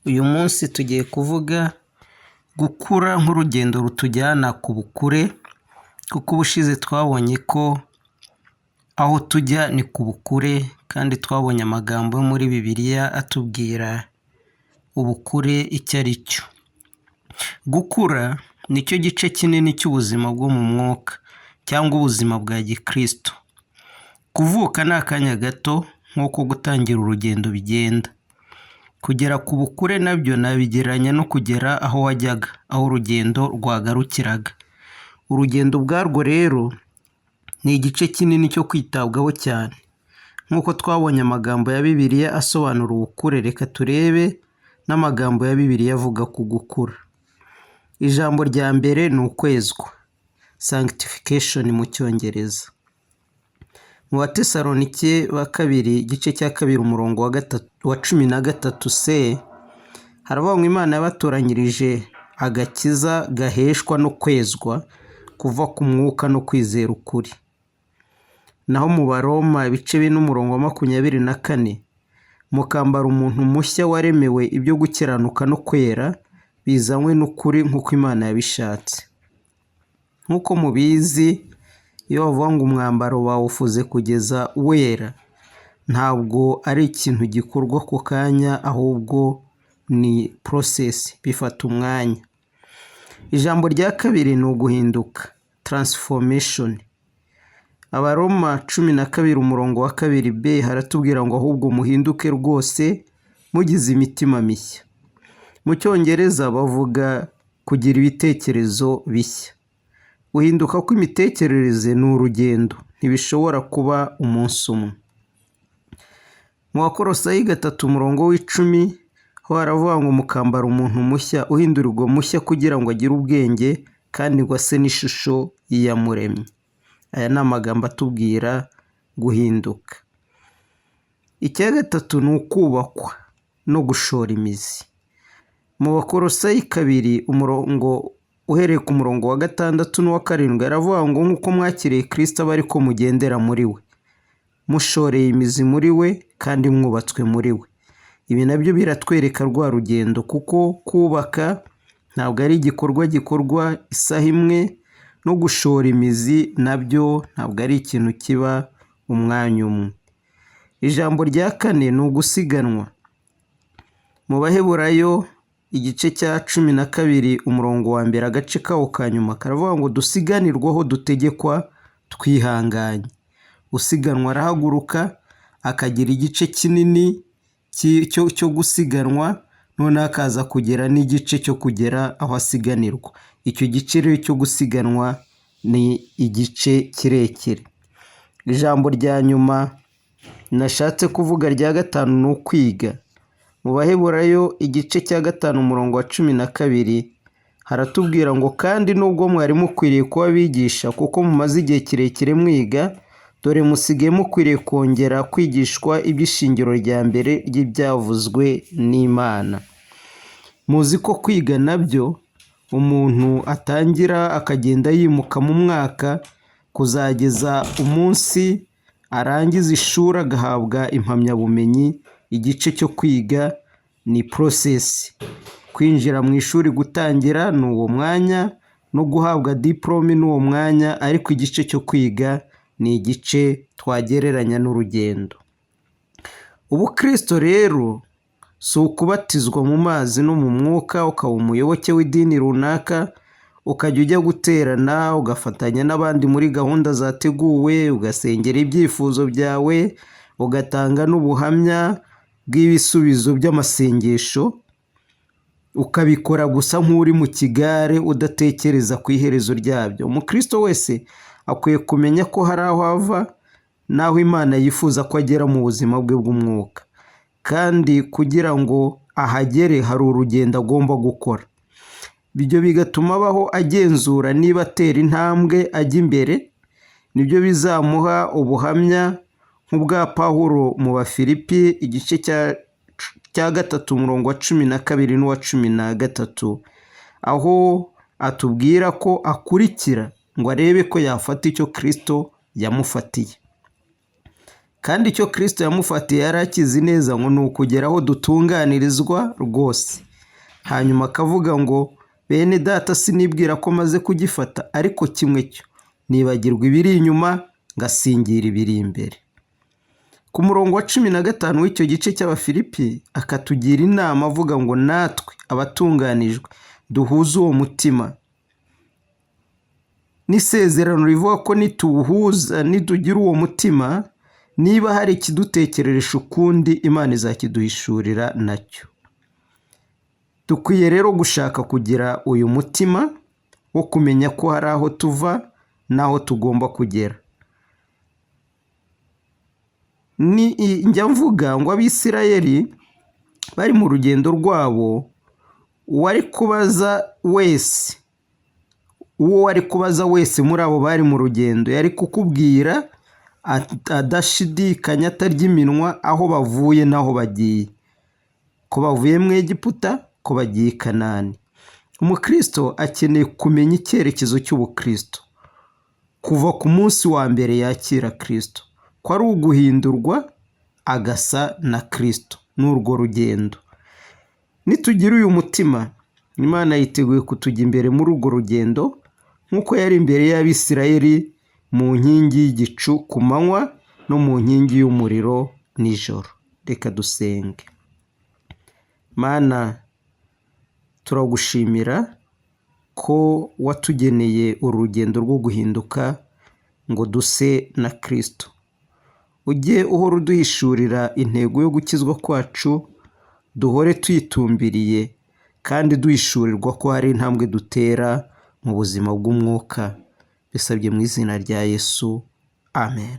Uyu munsi tugiye kuvuga gukura nk'urugendo rutujyana ku bukure, kuko ubushize twabonye ko aho tujya ni ku bukure, kandi twabonye amagambo yo muri Bibiliya atubwira ubukure icyo ari cyo. Gukura nicyo gice kinini cy'ubuzima bwo mu mwuka cyangwa ubuzima bwa gikristo. Kuvuka ni akanya gato nk'uko gutangira urugendo bigenda. Kugera ku bukure nabyo nabigereranya no kugera aho wajyaga, aho urugendo rwagarukiraga. Urugendo ubwarwo rero ni igice kinini cyo kwitabwaho cyane. Nk'uko twabonye amagambo ya Bibiliya asobanura ubukure, reka turebe n'amagambo ya Bibiliya avuga ku gukura. Ijambo rya mbere ni ukwezwa, sanctification mu Cyongereza. Mu Batesalonike ba kabiri igice cya kabiri umurongo wa 13c haravuga ngo Imana yabatoranyirije agakiza gaheshwa no kwezwa kuva ku mwuka no kwizera ukuri. Naho mu Baroma ibice 4 umurongo wa 24 mukambara umuntu mushya waremewe ibyo gukiranuka no kwera bizanywe n'ukuri nk'uko Imana yabishatse. Nk'uko mubizi, iyo bavuga ngo umwambaro bawufuze kugeza wera, ntabwo ari ikintu gikorwa ku kanya, ahubwo ni process, bifata umwanya. Ijambo rya kabiri ni uguhinduka, transformation. Abaroma 12 umurongo wa 2b haratubwira ngo ahubwo muhinduke rwose mugize imitima mishya. Mu Cyongereza bavuga kugira ibitekerezo bishya. Guhinduka kw'imitekerereze ni urugendo, ntibishobora kuba umunsi umwe. Mu Bakolosayi 3 umurongo w'10 ho haravuga ngo mukambara umuntu mushya uhindurirwa mushya kugira ngo agire ubwenge kandi ngo ase n'ishusho y'Iyamuremye. Aya ni amagambo atubwira guhinduka. Icya gatatu ni ukubakwa no gushora imizi. Mu Bakolosayi 2 umurongo uhereye ku murongo wa 6 n'uwa 7 yaravuga ngo nk'uko mwakiriye Kristo aba ariko mugendera muri we, mushoreye imizi muri we kandi mwubatswe muri we. Ibi nabyo biratwereka rwa rugendo, kuko kubaka ntabwo ari igikorwa gikorwa isaha imwe, no gushora imizi nabyo ntabwo ari ikintu kiba umwanya umwe. Ijambo rya 4 ni ugusiganwa. Mu Baheburayo igice cya 12 umurongo wa 1 agace kawo ka nyuma karavuga ngo dusiganirwaho dutegekwa twihanganye. Usiganwa arahaguruka akagira igice kinini cyo gusiganwa, none akaza kugera n'igice cyo kugera aho asiganirwa. Icyo gice rero cyo gusiganwa ni igice kirekire. Ijambo rya nyuma nashatse kuvuga rya 5 ni ukwiga. Mu Baheburayo igice cya 5 umurongo wa 12 haratubwira ngo kandi nubwo mwari mukwiriye kuba bigisha kuko mumaze igihe kirekire mwiga, dore musigaye mukwiriye kongera kwigishwa iby'ishingiro rya mbere ry'ibyavuzwe n'Imana. Muzi ko kwiga nabyo umuntu atangira akagenda yimuka mu mwaka kuzageza umunsi arangiza ishuri agahabwa impamyabumenyi. Igice cyo kwiga ni process. Kwinjira mu ishuri gutangira ni uwo mwanya, no guhabwa diplome ni uwo mwanya, ariko igice cyo kwiga ni igice twagereranya n'urugendo. Ubukristo rero si ukubatizwa mu mazi no mu mwuka ukaba umuyoboke w'idini runaka, ukajya ujya guterana ugafatanya n'abandi muri gahunda zateguwe, ugasengera ibyifuzo byawe, ugatanga n'ubuhamya bw'ibisubizo by'amasengesho, ukabikora gusa nk'uri mu kigare udatekereza ku iherezo ryabyo. Umukristo wese akwiye kumenya ko hari aho ava n'aho Imana yifuza ko agera mu buzima bwe bw'umwuka, kandi kugira ngo ahagere hari urugendo agomba gukora. Ibyo bigatuma abaho agenzura niba atera intambwe ajya imbere. Nibyo bizamuha ubuhamya nk'ubwa Pawulo mu Bafilipi igice cya 3 umurongo wa 12 n'uwa 13, aho atubwira ko akurikira ngo arebe ko yafata icyo Kristo yamufatiye. kandi icyo Kristo yamufatiye yari akizi neza ngo ni ukugera aho dutunganirizwa rwose. Hanyuma akavuga ngo bene data sinibwira ko maze kugifata, ariko kimwe cyo nibagirwa ibiri inyuma ngasingira ibiri imbere. Ku murongo wa 15 w'icyo gice cy'Abafilipi akatugira inama avuga ngo natwe abatunganijwe duhuze uwo mutima. N'isezerano rivuga ko nitugira uwo mutima, niba hari ikidutekereresha ukundi Imana izakiduhishurira nacyo. Dukwiye rero gushaka kugira uyu mutima wo kumenya ko hari aho tuva n'aho tugomba kugera. Njya mvuga ngo Abisirayeli bari mu rugendo rwabo, uwo wari kubaza wese muri abo bari mu rugendo yari kukubwira adashidikanya atarya iminwa aho bavuye n'aho bagiye, ko bavuye mu Egiputa, ko bagiye i Kanani. Umukristo akeneye kumenya icyerekezo cy'ubukristo kuva ku munsi wa mbere yakira Kristo, ko ari uguhindurwa agasa na Kristo n'urwo rugendo. Nitugira uyu mutima, Imana yiteguye kutujya imbere muri urwo rugendo nk'uko yari imbere y'Abisirayeli mu nkingi y'igicu ku manywa no mu nkingi y'umuriro nijoro. Reka dusenge. Mana, turagushimira ko watugeneye urugendo rwo guhinduka ngo duse na Kristo. Ujye uhora uduhishurira intego yo gukizwa kwacu, duhore tuyitumbiriye kandi duhishurirwa ko hari intambwe dutera mu buzima bw'umwuka. Bisabye mu izina rya Yesu. Amen.